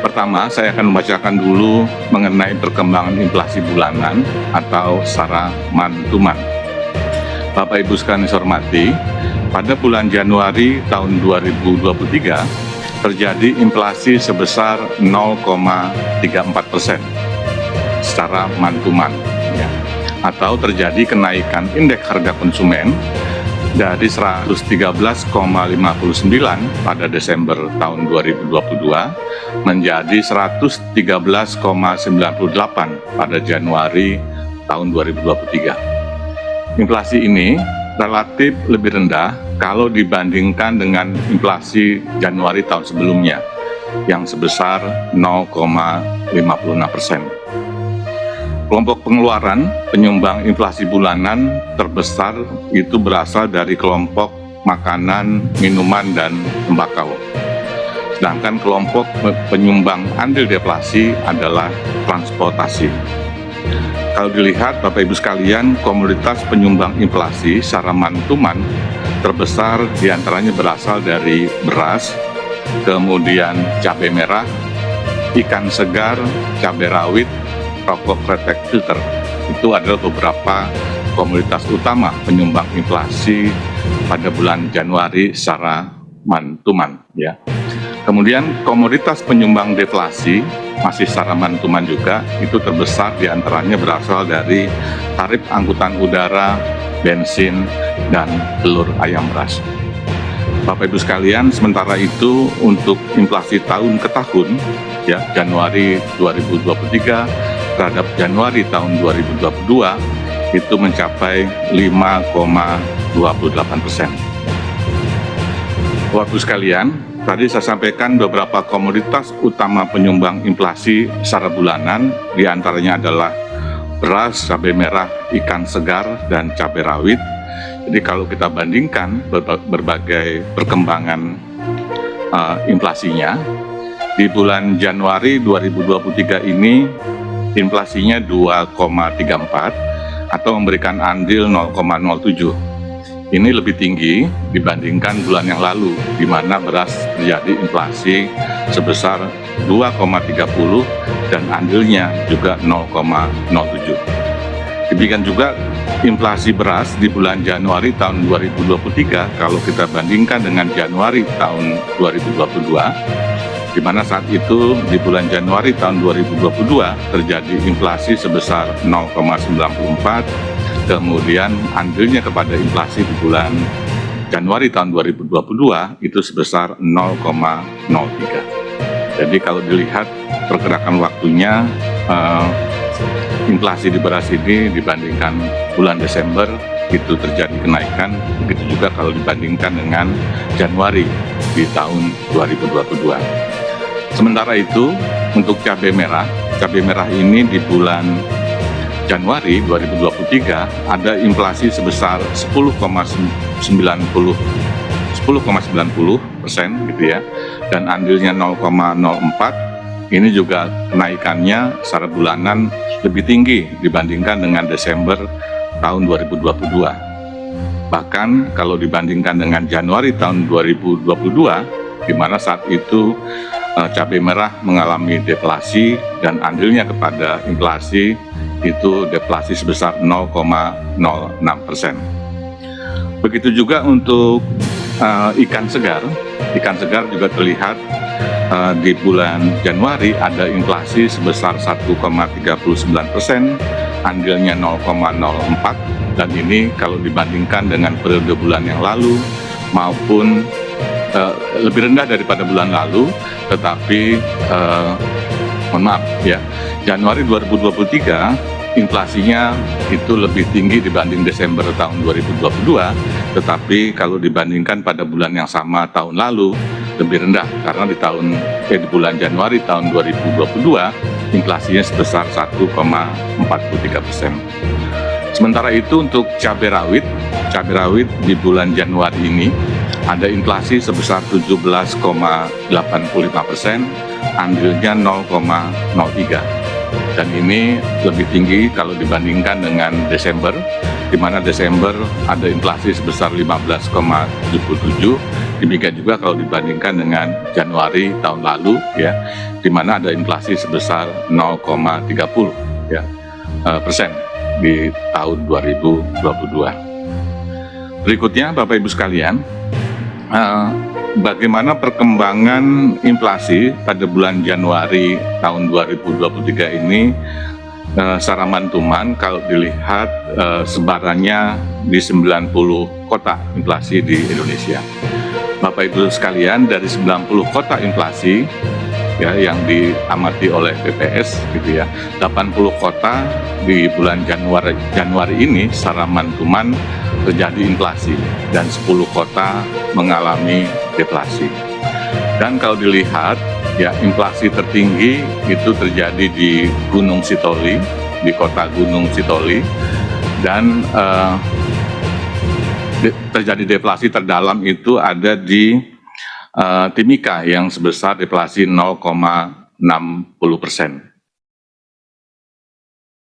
Pertama, saya akan membacakan dulu mengenai perkembangan inflasi bulanan atau secara month-to-month. Bapak Ibu sekalian saya hormati, pada bulan Januari tahun 2023 terjadi inflasi sebesar 0,34% secara month-to-month, ya. Atau terjadi kenaikan indeks harga konsumen dari 113,59 pada Desember tahun 2022 menjadi 113,98 pada Januari tahun 2023. Inflasi ini relatif lebih rendah kalau dibandingkan dengan inflasi Januari tahun sebelumnya yang sebesar 0,56%. Kelompok pengeluaran penyumbang inflasi bulanan terbesar itu berasal dari kelompok makanan, minuman, dan tembakau. Sedangkan kelompok penyumbang andil deflasi adalah transportasi. Kalau dilihat Bapak Ibu sekalian, komoditas penyumbang inflasi secara month-to-month terbesar diantaranya berasal dari beras, kemudian cabai merah, ikan segar, cabai rawit, rokok kretek filter. Itu adalah beberapa komoditas utama penyumbang inflasi pada bulan Januari secara month-to-month, ya. Kemudian komoditas penyumbang deflasi masih secara month-to-month juga, itu terbesar diantaranya berasal dari tarif angkutan udara, bensin, dan telur ayam ras. Bapak Ibu sekalian, sementara itu untuk inflasi tahun ke tahun, ya, Januari 2023 terhadap Januari tahun 2022 itu mencapai 5,28%. Bapak Ibu sekalian, tadi saya sampaikan beberapa komoditas utama penyumbang inflasi secara bulanan, diantaranya adalah beras, cabai merah, ikan segar, dan cabai rawit. Jadi kalau kita bandingkan berbagai perkembangan inflasinya, di bulan Januari 2023 ini inflasinya 2,34 atau memberikan andil 0,07. Ini lebih tinggi dibandingkan bulan yang lalu, di mana beras terjadi inflasi sebesar 2,30 dan andilnya juga 0,07. Demikian juga inflasi beras di bulan Januari tahun 2023 kalau kita bandingkan dengan Januari tahun 2022, di mana saat itu di bulan Januari tahun 2022 terjadi inflasi sebesar 0,94, kemudian andilnya kepada inflasi di bulan Januari tahun 2022 itu sebesar 0,03. Jadi kalau dilihat pergerakan waktunya, inflasi di beras ini dibandingkan bulan Desember itu terjadi kenaikan, begitu juga kalau dibandingkan dengan Januari di tahun 2022. Sementara itu, untuk cabai merah ini di bulan Januari 2023 ada inflasi sebesar 10,90% gitu ya, dan andilnya 0,04. Ini juga kenaikannya secara bulanan lebih tinggi dibandingkan dengan Desember tahun 2022. Bahkan kalau dibandingkan dengan Januari tahun 2022, di mana saat itu cabai merah mengalami deflasi dan andilnya kepada inflasi itu deflasi sebesar 0,06%. Begitu juga untuk ikan segar juga terlihat di bulan Januari ada inflasi sebesar 1,39%, andilnya 0,04, dan ini kalau dibandingkan dengan periode bulan yang lalu maupun lebih rendah daripada bulan lalu, tetapi mohon maaf ya, Januari 2023 inflasinya itu lebih tinggi dibanding Desember tahun 2022, tetapi kalau dibandingkan pada bulan yang sama tahun lalu lebih rendah, karena di bulan Januari tahun 2022 inflasinya sebesar 1,43%. Sementara itu untuk cabai rawit di bulan Januari ini ada inflasi sebesar 17,85%, andilnya 0,03. Dan ini lebih tinggi kalau dibandingkan dengan Desember, di mana Desember ada inflasi sebesar 15,77. Demikian juga kalau dibandingkan dengan Januari tahun lalu, ya, di mana ada inflasi sebesar 0,30 ya, persen di tahun 2022. Berikutnya, Bapak Ibu sekalian, bagaimana perkembangan inflasi pada bulan Januari tahun 2023 ini secara mantuman kalau dilihat sebarannya di 90 kota inflasi di Indonesia. Bapak Ibu sekalian, dari 90 kota inflasi ya yang diamati oleh BPS gitu ya, 80 kota di bulan Januari ini secara mantuman terjadi inflasi dan 10 kota mengalami deflasi. Dan kalau dilihat ya, inflasi tertinggi itu terjadi di Gunung Sitoli, di kota Gunung Sitoli, dan terjadi deflasi terdalam itu ada di Timika yang sebesar deflasi 0,60%.